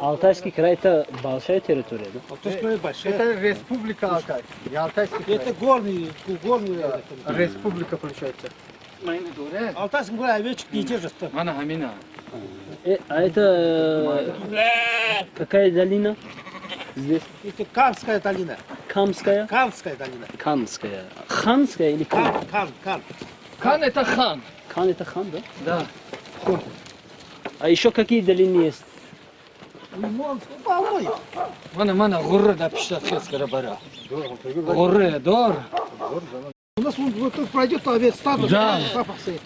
Алтайский край это большая территория, да? Алтайский край большая. Это республика Алтай. Не Алтайский край. Это горный Республика получается. Алтайский край овечек не держит. А это какая долина? Здесь? Это Канская долина. Камская? Канская долина. Канская. Ханская или Кан? Кан. Хан это хан. Кан это хан, да? Да. А еще какие долины есть? Полной. Мана горы да пиштатская бара. Горы, дор. У нас вот тут пройдет овец стадо. Да. Запах стоит.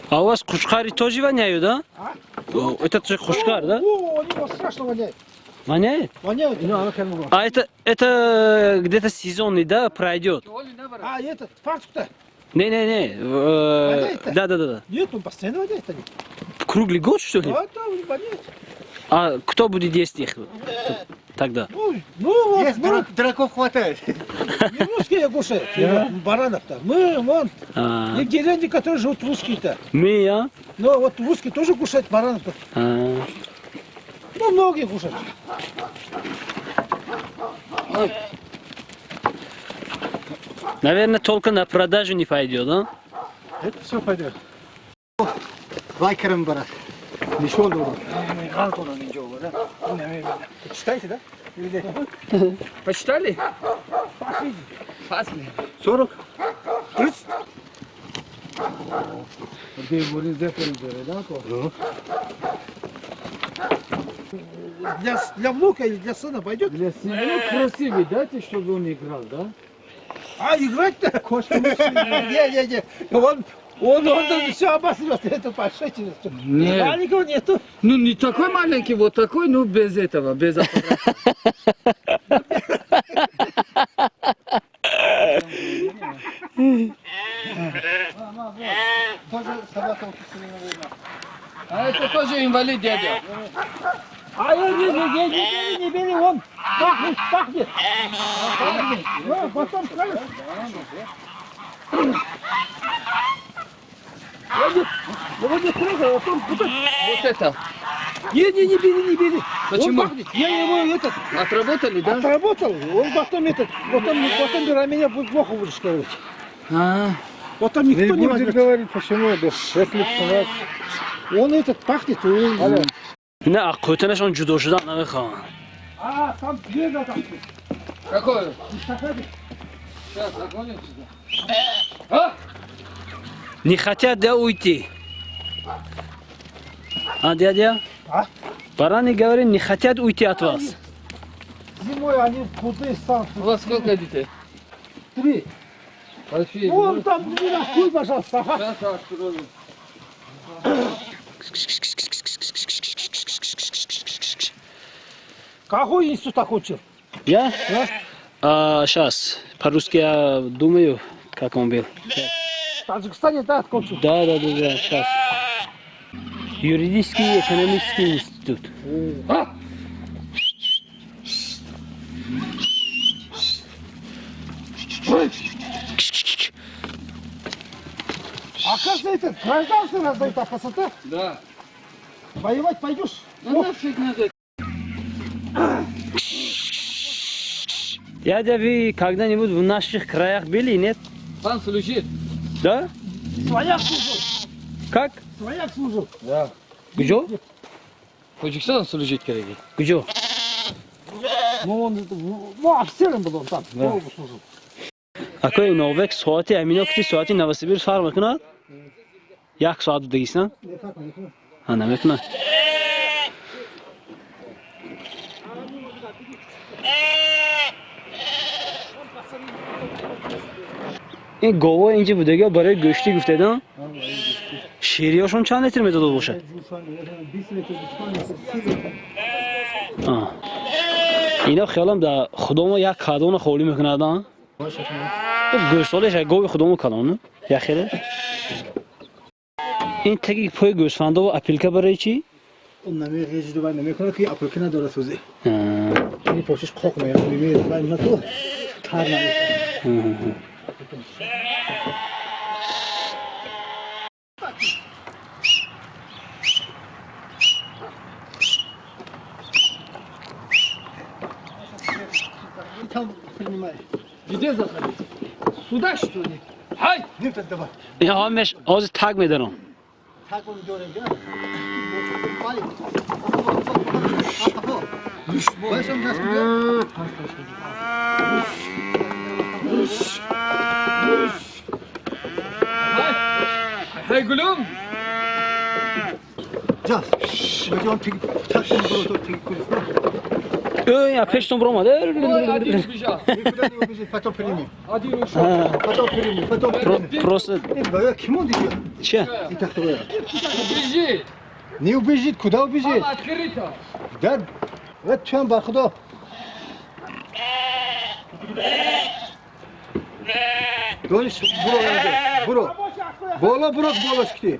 А у вас кушкари тоже воняют, да? А? Это же кушкар, да? О, они вот страшно воняют. Воняет? Воняют. А это где-то сезонный, да, пройдет? А этот, фартук-то? Не. Воняет-то? Да. Нет, он постоянно воняет они. Круглый год, что ли? Да, воняет. А кто будет есть их тогда? Ну вот, Есть драков хватает. не русские кушают, баранов-то. Мы, вон, А, и в деревне, которые живут русские-то. мы, а? Ну вот русские тоже кушают баранов-то. А, Ну, многие кушают. наверное, только на продажу не пойдет, да? Это все пойдет. Лайкером брат. Ничего доброго. Читаете, да? Почитали? Пасли. 40. 30. Для внука или для сына пойдет? Для себя красивый, дайте, чтобы он играл, да? А играть-то? Кошка не. Он все обосрет, это пошите. Нет. Маленького нету. Ну не такой маленький, вот такой, ну без этого, без аппарата. Тоже собака укусила, наверное. А это тоже инвалид дядя. А не бери, он пахнет. Ну, потом скажешь. Его не трогай, а потом... Вот это. Не бери. Почему? Он пахнет. Я его Отработали, да? отработал, он потом потом меня плохо будешь говорить. А, Потом никто не будет возьмет. говорить, почему. Если Он пахнет, и он... نه قوتنشون جدا شدن نمیخوان А, там где там? какой? Сейчас, загоним сюда. А? не хотят да уйти. А, дядя? А? Бараны говорят, не хотят уйти от вас. Зимой они худые станут. У вас сколько детей? 3. Большие. Вон там, не нахуй, пожалуйста. Ага. Сейчас открою. Какой институт окончил? Я? Сейчас. По-русски я думаю, как он был. В Таджикистане, да, окончил. Да, сейчас. Юридический экономический институт. А? Оказывается, это гражданство раздают, а красота. Да. Воевать пойдешь? Ну нафиг надо. Дядя, вы когда-нибудь в наших краях были, нет? Пан служит. Да? Свояк служил. Как? Свояк служил. Да. Где? Tojikiston служить кереги. Где? Ну, он, ну, офицером был он там. Да. Долго служил. Акой новек саати аминокти саати 91 фарқ мекунад? 1 соат дагистан? Не так, не так. А, намекунад. این گاوا اینجا بودگی برای گوشتی گفته دادن شیریاشون چند لیتر میداد باشه 20 metre اینا خیالم در خودمو یک کادون خولی میکنن گوسالش گاوی خودمو کلانه یخیره این تکی پای گوسفنده و اپیلکا برای چی؟ اون نمیه یه جدوان نمیکنه که اپلکه نداره سوزی این پاشش قاق میره میره و اینا تو تر نمیشه там принимай. Где заходить? Сюда что ли? Ай! Нет, давай. Я همش از تگ میدارم. Так он дёрет, да? Başım nasıl gidiyor? Hey gülüm. Caz. Hocam tek taktım bunu tek kulüsüne. Ya peşten vuramadı. Hadi yürüyeceğiz. Потом прими. Hadi yürüyeceğiz. Потом прими. Потом прими. Просто Бая, кем он идет? че? И так твоя. Убежи. Не убежит, куда убежит? Там открыто. Да. Вот чем бахудо. Дониш, буро яде. Буро. Бола буро, бола шкти.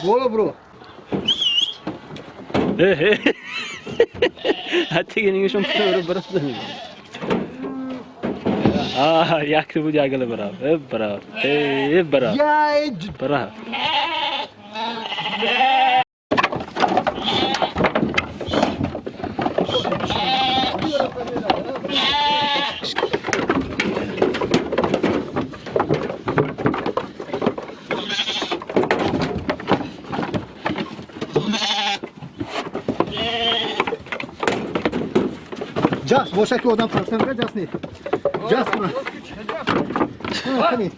Бола буро. Hatta yenişim tutuyor burası. Yaktı bu yagalı bravo. Hep bravo. Hep bravo. Я Bravo. Jas, boşa ki odan farksan ka Jas ne? Jas mı? Ha, hani.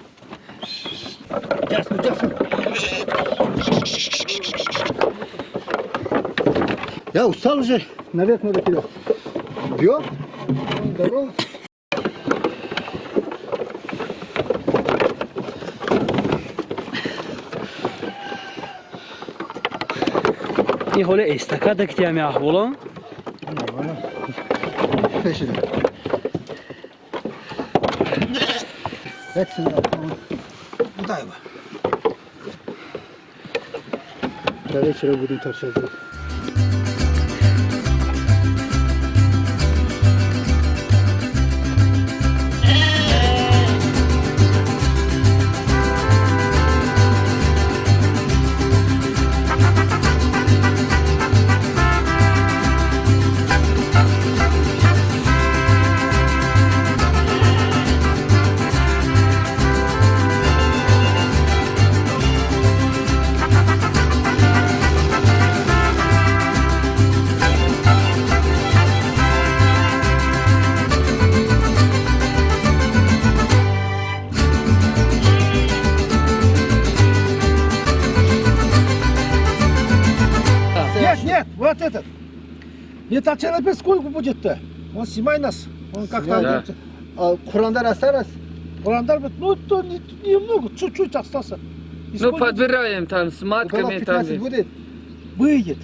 Jas mı, Jas mı? Я устал уже, наверх надо кидать. Бьё? Здорово. این حالا استکاده که تیمی احوالا Peşine. Hepsini al. Buday mı? Da večera budem tašati. Нет, вот этот. Не толченый сколько будет-то? Он снимай нас. Он как-то... Да. Kur'an'da rastlarız. Бурандар, ну, то немного, чуть-чуть остался. И Ну сколько подбираем там с Около матками там. 15 будет. выйдет?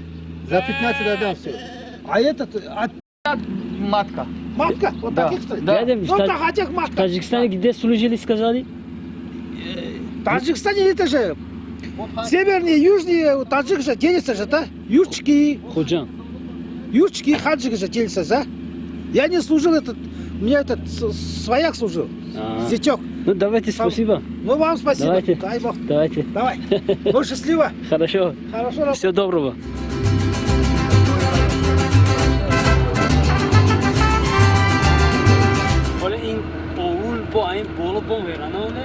За 15 отдам все. А этот, Матка. матка, вот Да. таких стоит. Да. Дядя, в Ну, так, этих матка. Таджикистане где служили, сказали? В Таджикистане это же, севернее, южнее, таджик же делится же, да? Юрчики, Ходжан. юрчики и хаджик же делится, да? Я не служил этот, у меня этот свояк служил, зятек. Ну давайте, спасибо. Ну, вам спасибо. Давайте. Дай бог. Давайте. Давай. Ну, счастливо. Хорошо. Хорошо работать. Всего доброго. حالا این آهول با این بالا با ویرانه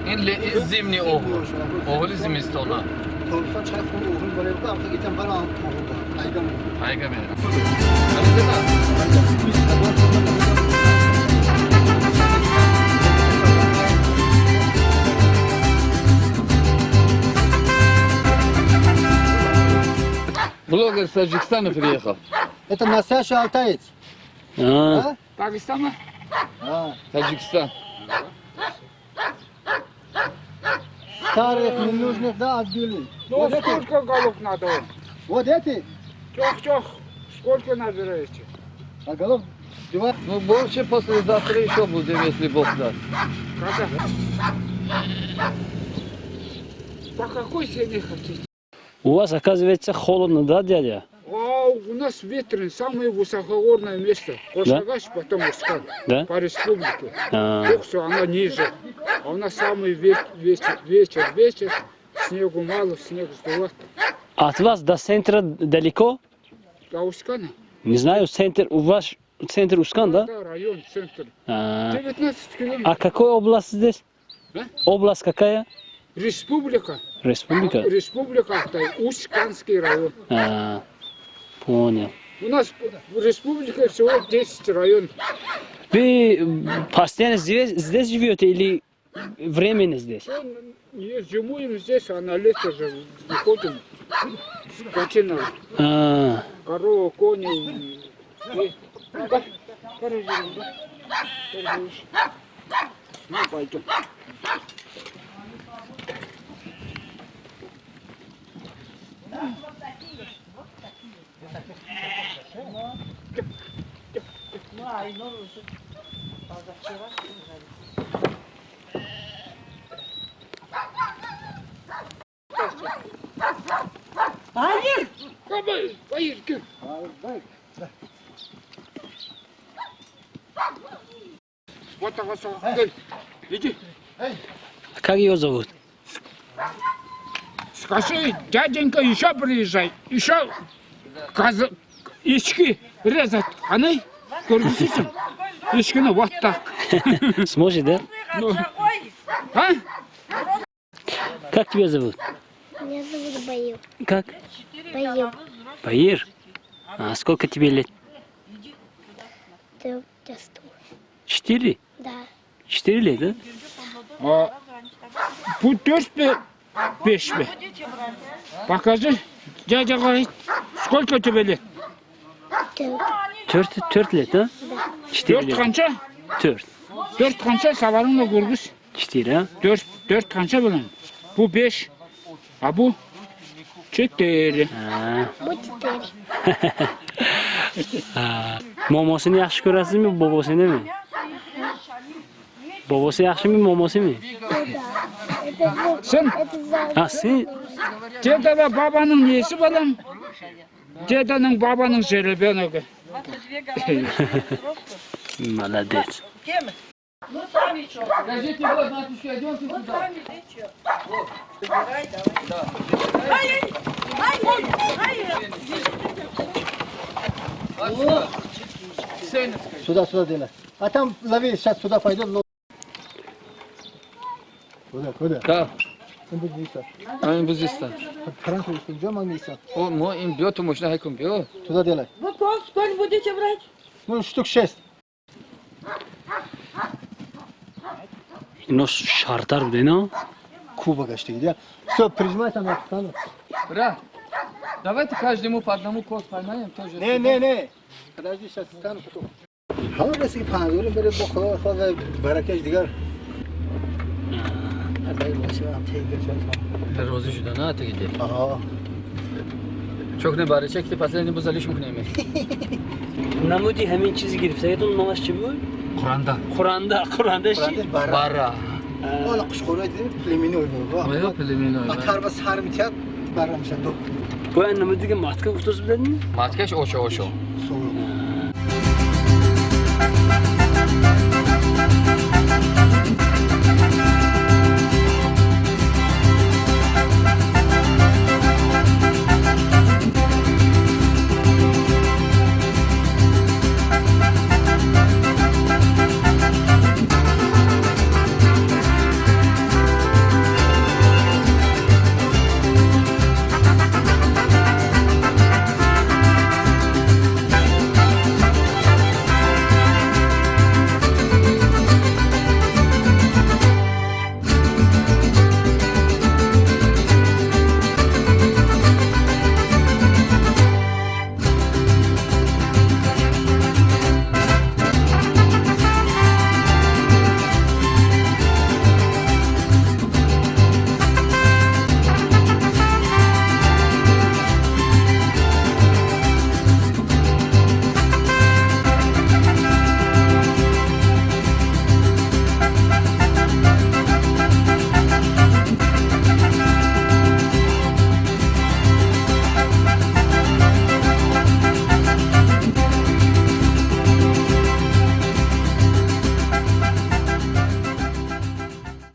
این زمینی اوهول. اوهول زمستانه. Tavuktan çay konu oğlum böyle bir hafta geçen bana tohumda. Aydan. Hayga benim. Блогер с Таджикистана приехал. Это настоящий алтаец. А, Дагестана? А, Таджикистан. старых, ненужных, да, отбили. Ну, Вот эти. сколько голов надо? Вот эти. Чох-чох. Сколько набираете? А голов 2. Ну, больше послезавтра еще будем, если Бог даст. Когда? По какой цене хотите? у вас, оказывается, холодно, да, дядя? А у нас ветрен, самое высокогорное место. Кошкагач, потом Искан. Да? По республике. А, Коксу, она ниже. А у нас самый вечер, снегу мало, снег сдувает. от вас до центра далеко? А у Искана? Не знаю, центр у вас, центр Ускан, да? Да, район, центр. 19 А километров. какой область здесь? Да? Область какая? Республика. Республика? Республика Алтай, Усканский район. Понял. У нас в республике всего 10 районов. Вы постоянно здесь живете или временно здесь? Не зимуем здесь, а на лето же выходим. Скотина, корова, кони. Ну, пойдем. Hayır. Hayır, gel. Вот так вот, гель. Иди. Как ее зовут? Скажи, дяденька еще приезжай. Еще ички резать. Аны? Көргізсің? Ичкіні вот так. Сможет, да? Ну, а? Как тебя зовут? Меня зовут Баир. Как? Баир. Баир? А сколько тебе лет? Ты тесту. 4? Да. 4 лет, да? Bu 4 mi? 5 mi? Покажи. Дядя говорит, сколько тебе лет? Ты. 4 lет, да? 4 4 lет. қанша? 4. 4 қанша сабарыңды көргіз. 4, а? 4 қанша білін? Bu 5. А bu 4. Bu 4. Momosini yaxshi ko'rasizmi, bobosinimi? Bobosi yaxshimi, momosimi? Sen Это за... Ha, sen dede ve babanın nesi balam? Dedenin babanın жеребенегі. молодец. Ну сами что? Скажите, вот, матушка, идемте Вот туда. сами ты что? Вот. Давай, давай. Сюда, сюда делай. А там лови, сейчас сюда пойдем. Куда? Да, Sen bu değilse. они без листа. Fransa üstünce ama neyse. О, мой им бьет, мощно хайком бьет. Сюда делай. Вот сколько будете брать? Ну, штук 6. Ино шартар буде, не? Куба гашты где. Все, прижимай там я встану. Брат, давайте каждому по одному код поймаем тоже. Не. Подожди, сейчас встану потом. Hala nasıl ki panzurun böyle boku falan barakeş diğer. Adayı başı var, teyze çok. روزی شده نه تا گیده Aha. چوک نه باره چکتی پس اینو بزالیش میکنیم Namudi همین چیزی گرفت. سعید اون نامش چی بود؟ قرآندا Kur'an'da چی؟ Kur'an'da bara. بارا Ola kuş koruyor dedim, plemini oynuyor. آیا پلیمینو Atar ve sarı mitiyat baramışlar. Bu en namudi که ماتکه گفتوز بدن؟ ماتکش اوشو Soğuk.